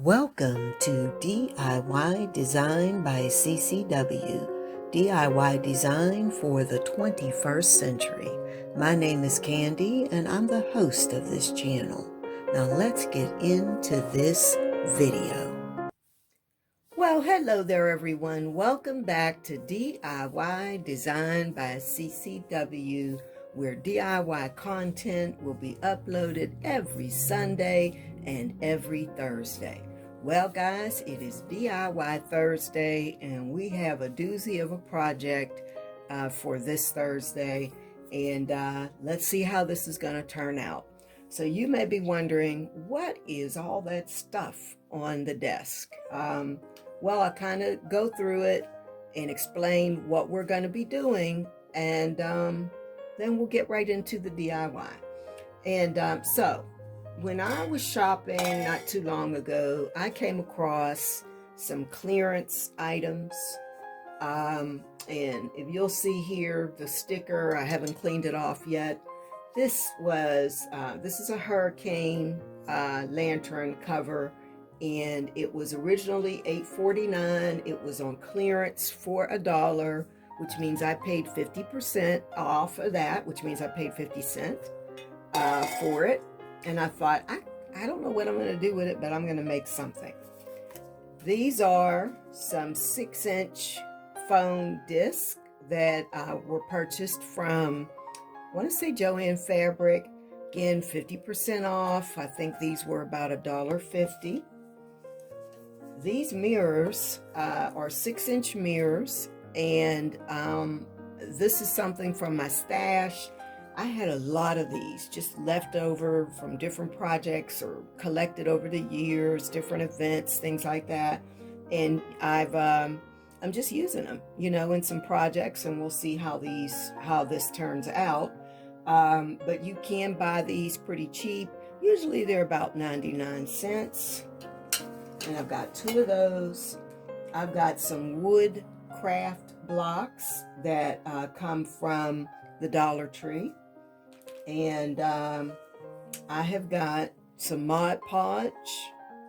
Welcome to DIY Design by CCW, DIY Design for the 21st Century. My name is Candy and I'm the host of this channel. Now let's get into this video. Well, hello there everyone. Welcome back to DIY Design by CCW, where DIY content will be uploaded every Sunday and every Thursday. Well guys, it is DIY Thursday and we have a doozy of a project for this Thursday, and let's see how this is going to turn out. So you may be wondering, what is all that stuff on the desk? Well, I kind of go through it and explain what we're going to be doing, and then we'll get right into the DIY. And so when I was shopping not too long ago, I came across some clearance items. And if you'll see here, the sticker, I haven't cleaned it off yet. This is a hurricane lantern cover, and it was originally $8.49. It was on clearance for $1, which means I paid 50% off of that, which means I paid 50 cents for it. And I thought, I don't know what I'm going to do with it, but I'm going to make something. These are some 6-inch foam discs that were purchased from, I want to say, Joann Fabric. Again, 50% off. I think these were about $1.50. These mirrors are 6-inch mirrors, and this is something from my stash. I had a lot of these just left over from different projects or collected over the years, different events, things like that. And I'm just using them, in some projects, and we'll see how this turns out. But you can buy these pretty cheap. Usually they're about 99 cents. And I've got 2 of those. I've got some wood craft blocks that come from the Dollar Tree. And I have got some Mod Podge,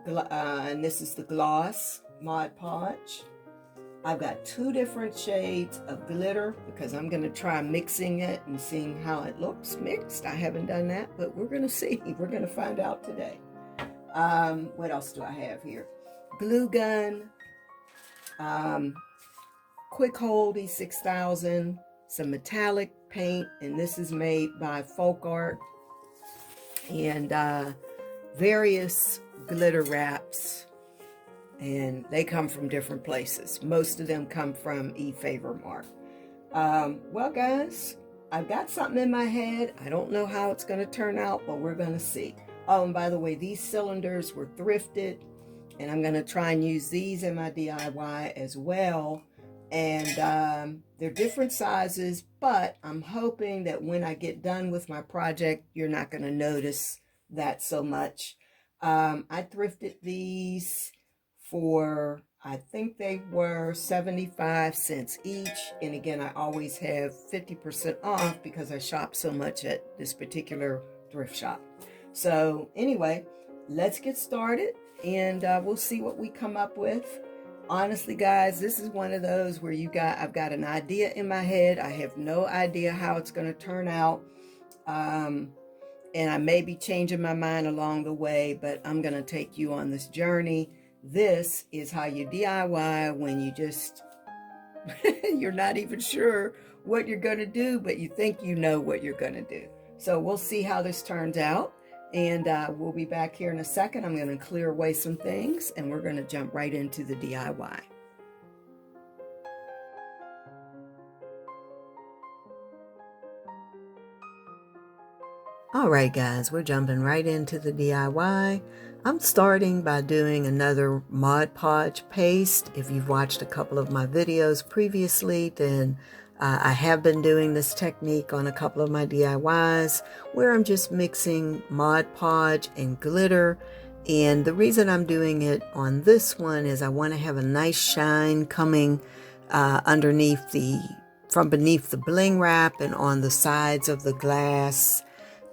and this is the gloss Mod Podge. I've got 2 different shades of glitter because I'm going to try mixing it and seeing how it looks mixed. I haven't done that, but we're going to see. We're going to find out today. What else do I have here? Glue gun, quick hold E6000, some metallic paint, and this is made by Folk Art, and various glitter wraps, and they come from different places. Most of them come from Favormart. Well guys, I've got something in my head. I don't know how it's going to turn out, but we're going to see. Oh, and by the way, these cylinders were thrifted, and I'm going to try and use these in my DIY as well. And they're different sizes, but I'm hoping that when I get done with my project, you're not going to notice that so much. I thrifted these for, I think they were 75 cents each. And again, I always have 50% off because I shop so much at this particular thrift shop. So anyway, let's get started, and we'll see what we come up with. Honestly, guys, this is one of those where I've got an idea in my head. I have no idea how it's going to turn out. And I may be changing my mind along the way, but I'm going to take you on this journey. This is how you DIY when you just, you're not even sure what you're going to do, but you think you know what you're going to do. So we'll see how this turns out. And we'll be back here in a second. I'm going to clear away some things, and we're going to jump right into the DIY. All right, guys, we're jumping right into the DIY. I'm starting by doing another Mod Podge paste. If you've watched a couple of my videos previously, then I have been doing this technique on a couple of my DIYs where I'm just mixing Mod Podge and glitter. And the reason I'm doing it on this one is I want to have a nice shine coming from beneath the Bling Wrap and on the sides of the glass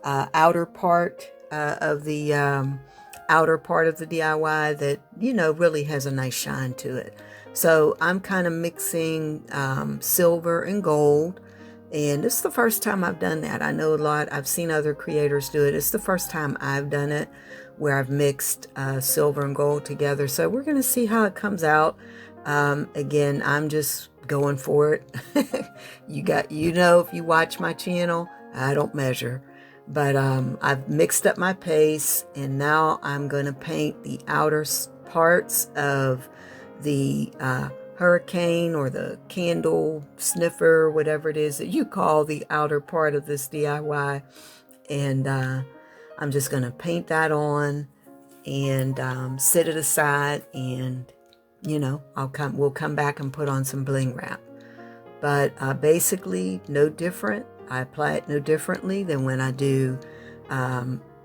outer part of the outer part of the DIY that, you know, really has a nice shine to it. So I'm kind of mixing silver and gold. And it's the first time I've done that. I know a lot, I've seen other creators do it. It's the first time I've done it where I've mixed silver and gold together. So we're going to see how it comes out. Again, I'm just going for it. You know, if you watch my channel, I don't measure. But I've mixed up my paste, and now I'm going to paint the outer parts of the hurricane or the candle sniffer, whatever it is that you call the outer part of this DIY. And I'm just going to paint that on and set it aside, and you know, we'll come back and put on some bling wrap. But basically no different. I apply it no differently than when I do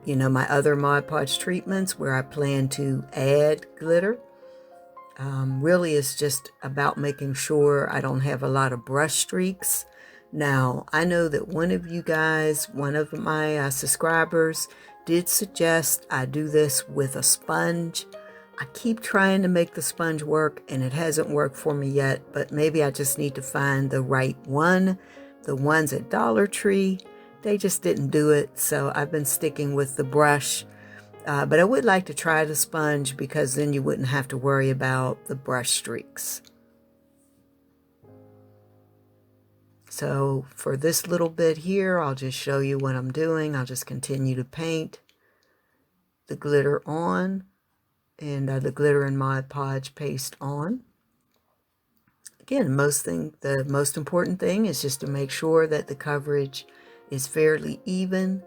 you know, my other Mod Podge treatments where I plan to add glitter. Really it's just about making sure I don't have a lot of brush streaks. Now, I know that one of you guys, one of my subscribers, did suggest I do this with a sponge. I keep trying to make the sponge work, and it hasn't worked for me yet, but maybe I just need to find the right one. The ones at Dollar Tree, they just didn't do it, so I've been sticking with the brush. But I would like to try the sponge because then you wouldn't have to worry about the brush streaks. So for this little bit here, I'll just show you what I'm doing. I'll just continue to paint the glitter on, and the glitter and Mod Podge paste on. Again, the most important thing is just to make sure that the coverage is fairly even.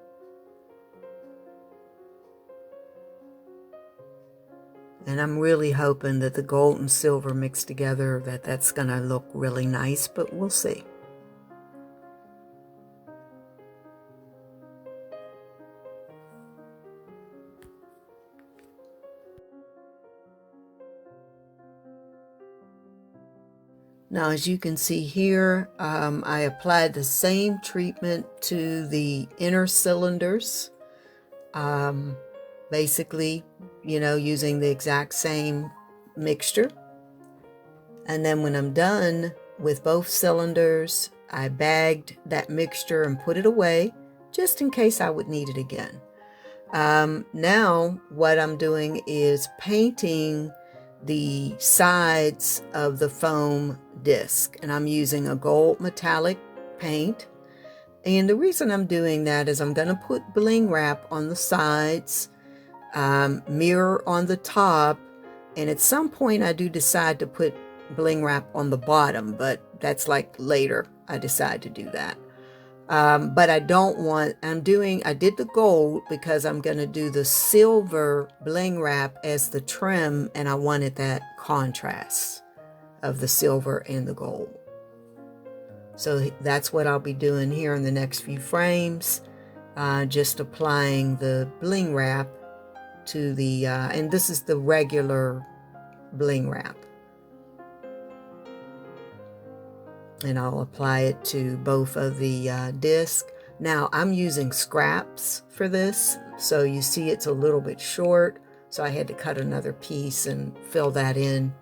And I'm really hoping that the gold and silver mixed together, that's going to look really nice, but we'll see. Now, as you can see here, I applied the same treatment to the inner cylinders. Basically, you know, using the exact same mixture. And then when I'm done with both cylinders, I bagged that mixture and put it away just in case I would need it again. Now what I'm doing is painting the sides of the foam disc, and I'm using a gold metallic paint. And the reason I'm doing that is I'm going to put bling wrap on the sides, mirror on the top, and at some point I do decide to put bling wrap on the bottom, but that's like later I decide to do that. But I don't want, I did the gold because I'm going to do the silver bling wrap as the trim, and I wanted that contrast of the silver and the gold. So that's what I'll be doing here in the next few frames, just applying the bling wrap to the, and this is the regular bling wrap. And I'll apply it to both of the discs. Now I'm using scraps for this, so you see it's a little bit short, so I had to cut another piece and fill that in.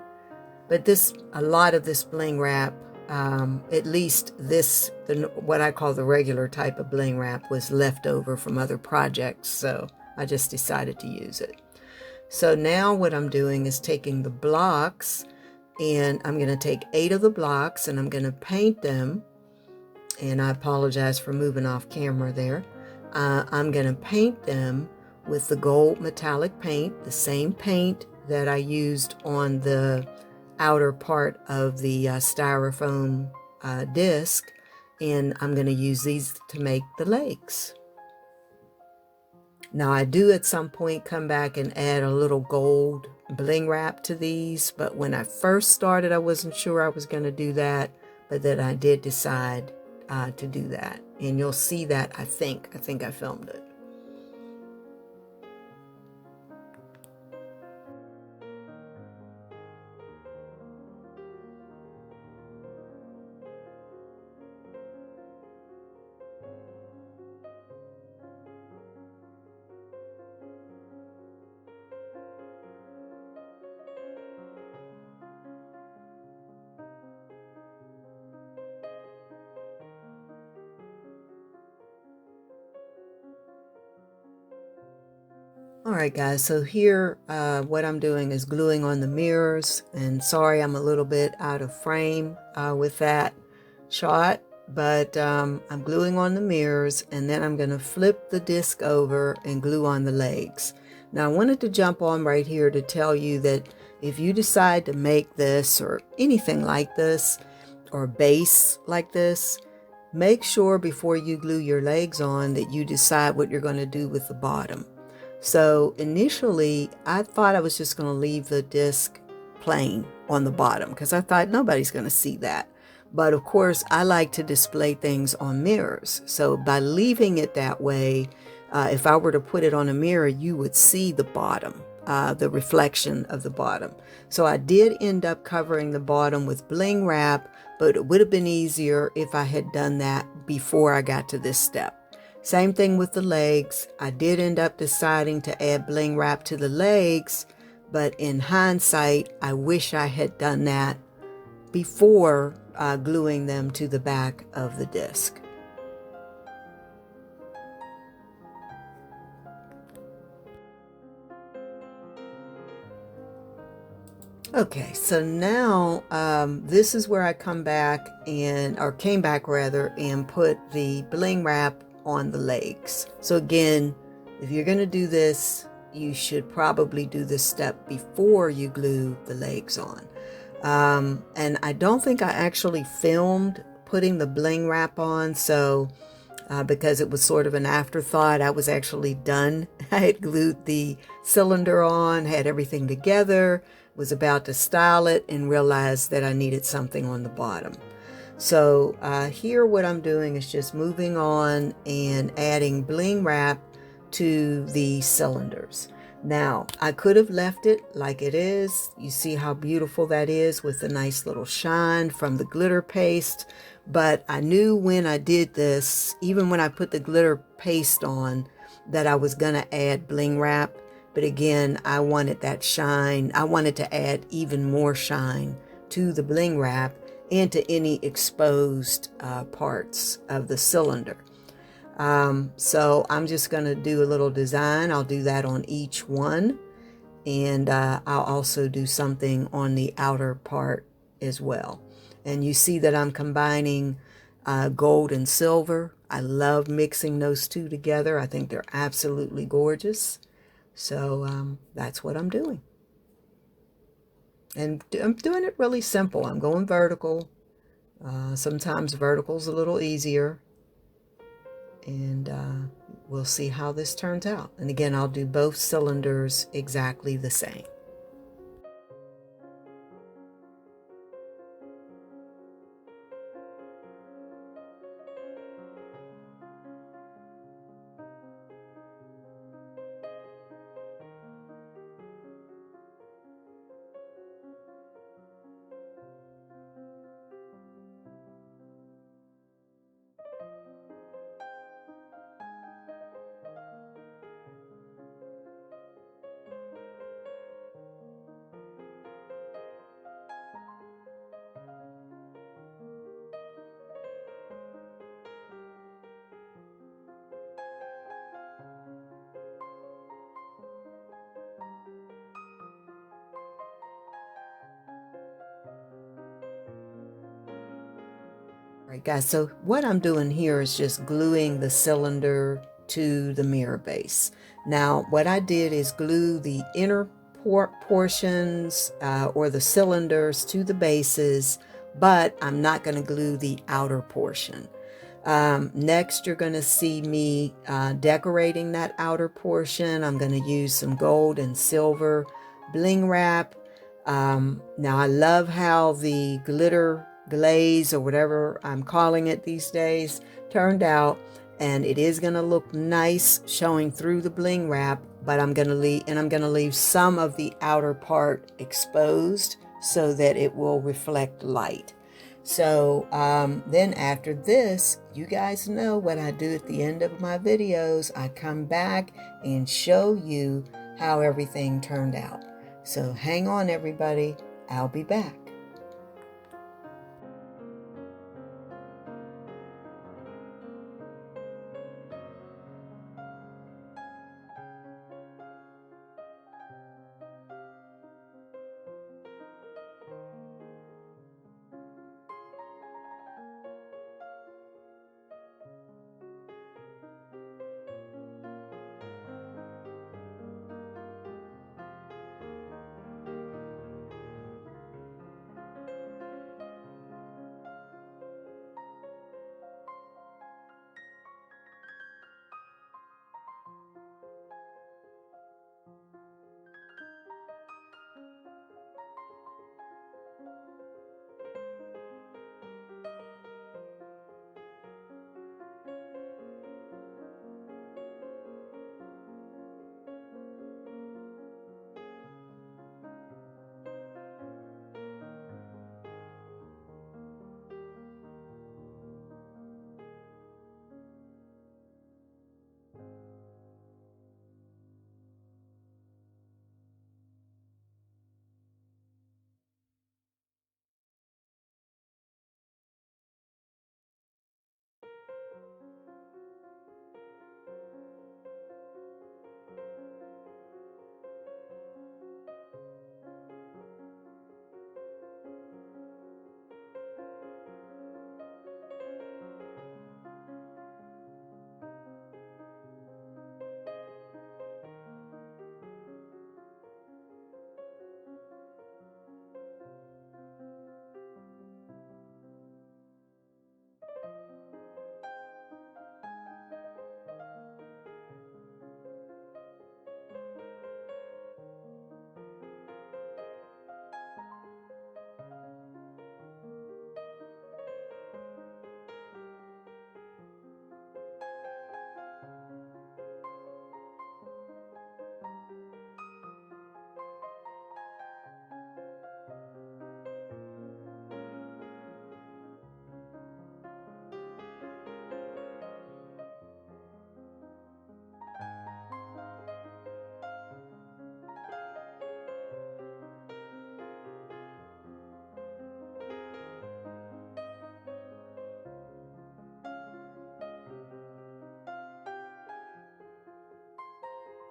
But a lot of this bling wrap, at least what I call the regular type of bling wrap, was left over from other projects, so I just decided to use it. So now what I'm doing is taking the blocks, and I'm going to take 8 of the blocks and I'm going to paint them. And I apologize for moving off camera there. I'm going to paint them with the gold metallic paint, the same paint that I used on the outer part of the styrofoam disc. And I'm going to use these to make the legs. Now I do at some point come back and add a little gold bling wrap to these, but when I first started I wasn't sure I was going to do that, but then I did decide to do that, and you'll see that I think I filmed it. Alright guys, so here what I'm doing is gluing on the mirrors, and sorry I'm a little bit out of frame with that shot, but I'm gluing on the mirrors, and then I'm going to flip the disc over and glue on the legs. Now I wanted to jump on right here to tell you that if you decide to make this or anything like this or base like this, make sure before you glue your legs on that you decide what you're going to do with the bottom. So initially, I thought I was just going to leave the disc plain on the bottom because I thought nobody's going to see that. But of course, I like to display things on mirrors. So by leaving it that way, if I were to put it on a mirror, you would see the bottom, the reflection of the bottom. So I did end up covering the bottom with bling wrap, but it would have been easier if I had done that before I got to this step. Same thing with the legs. I did end up deciding to add bling wrap to the legs, but in hindsight, I wish I had done that before gluing them to the back of the disc. Okay, so now this is where I come back came back rather, and put the bling wrap on the legs. So again, if you're going to do this, you should probably do this step before you glue the legs on. And I don't think I actually filmed putting the bling wrap on, so because it was sort of an afterthought, I was actually done. I had glued the cylinder on, had everything together, was about to style it, and realized that I needed something on the bottom. So here what I'm doing is just moving on and adding bling wrap to the cylinders. Now, I could have left it like it is. You see how beautiful that is with the nice little shine from the glitter paste. But I knew when I did this, even when I put the glitter paste on, that I was going to add bling wrap. But again, I wanted that shine. I wanted to add even more shine to the bling wrap and to any exposed parts of the cylinder. So I'm just going to do a little design. I'll do that on each one. And I'll also do something on the outer part as well. And you see that I'm combining gold and silver. I love mixing those two together. I think they're absolutely gorgeous. So that's what I'm doing. And I'm doing it really simple. I'm going vertical. Sometimes vertical's a little easier. And we'll see how this turns out. And again, I'll do both cylinders exactly the same. Right, guys, so what I'm doing here is just gluing the cylinder to the mirror base. Now, what I did is glue the inner portions or the cylinders to the bases, but I'm not going to glue the outer portion. Next, you're going to see me decorating that outer portion. I'm going to use some gold and silver bling wrap. Now, I love how the glitter glaze, or whatever I'm calling it these days, turned out, and it is going to look nice showing through the bling wrap, but I'm going to leave some of the outer part exposed so that it will reflect light. So then after this, you guys know what I do at the end of my videos. I come back and show you how everything turned out. So hang on, everybody. I'll be back.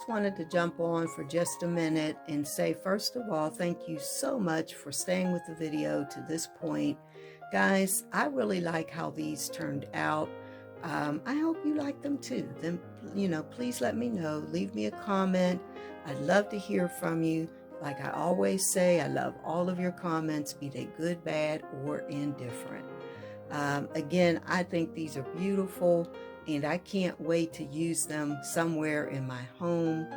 wanted to jump on for just a minute and say, first of all, thank you so much for staying with the video to this point. Guys, I really like how these turned out. I hope you like them too. Then, please let me know. Leave me a comment. I'd love to hear from you. Like I always say, I love all of your comments, be they good, bad, or indifferent. Again, I think these are beautiful, and I can't wait to use them somewhere in my home.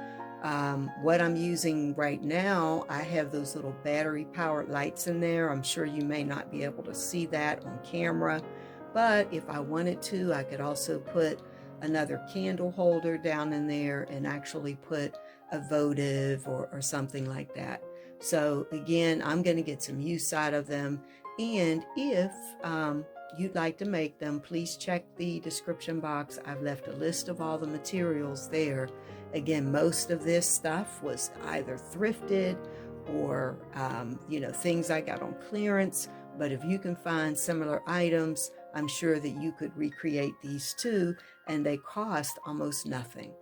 What I'm using right now, I have those little battery powered lights in there. I'm sure you may not be able to see that on camera, but if I wanted to, I could also put another candle holder down in there and actually put a votive or something like that. So again, I'm going to get some use out of them. And if you'd like to make them, please check the description box. I've left a list of all the materials there. Again, most of this stuff was either thrifted or things I got on clearance, but if you can find similar items, I'm sure that you could recreate these too, and they cost almost nothing.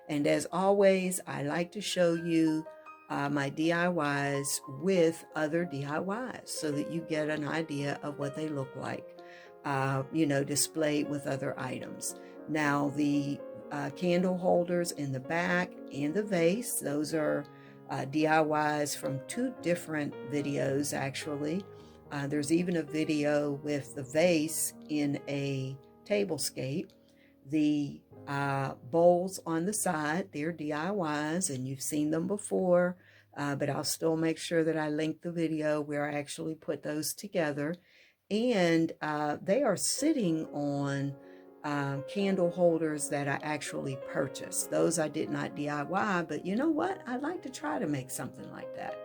And as always, I like to show you my DIYs with other DIYs so that you get an idea of what they look like, displayed with other items. Now, the candle holders in the back and the vase, those are DIYs from 2 different videos, actually. There's even a video with the vase in a tablescape. The bowls on the side, they're DIYs, and you've seen them before, but I'll still make sure that I link the video where I actually put those together. And they are sitting on candle holders that I actually purchased. Those I did not DIY, but you know what? I'd like to try to make something like that.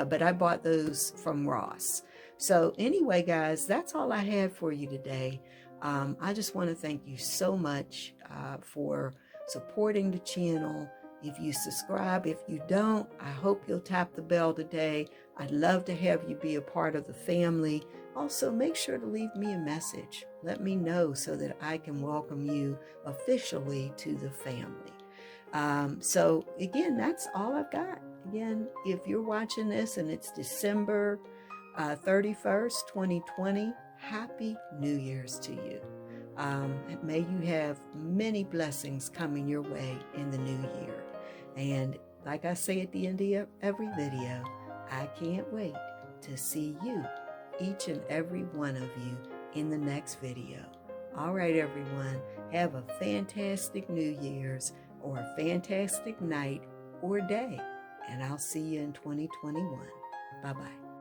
But I bought those from Ross. So anyway, guys, that's all I had for you today. I just want to thank you so much for supporting the channel. If you subscribe, if you don't, I hope you'll tap the bell today. I'd love to have you be a part of the family. Also, make sure to leave me a message. Let me know so that I can welcome you officially to the family. So again, that's all I've got. Again, if you're watching this and it's December 31st, 2020, Happy New Year's to you. May you have many blessings coming your way in the new year. And like I say at the end of every video, I can't wait to see you, each and every one of you, in the next video. All right, everyone, have a fantastic New Year's or a fantastic night or day, and I'll see you in 2021. Bye-bye.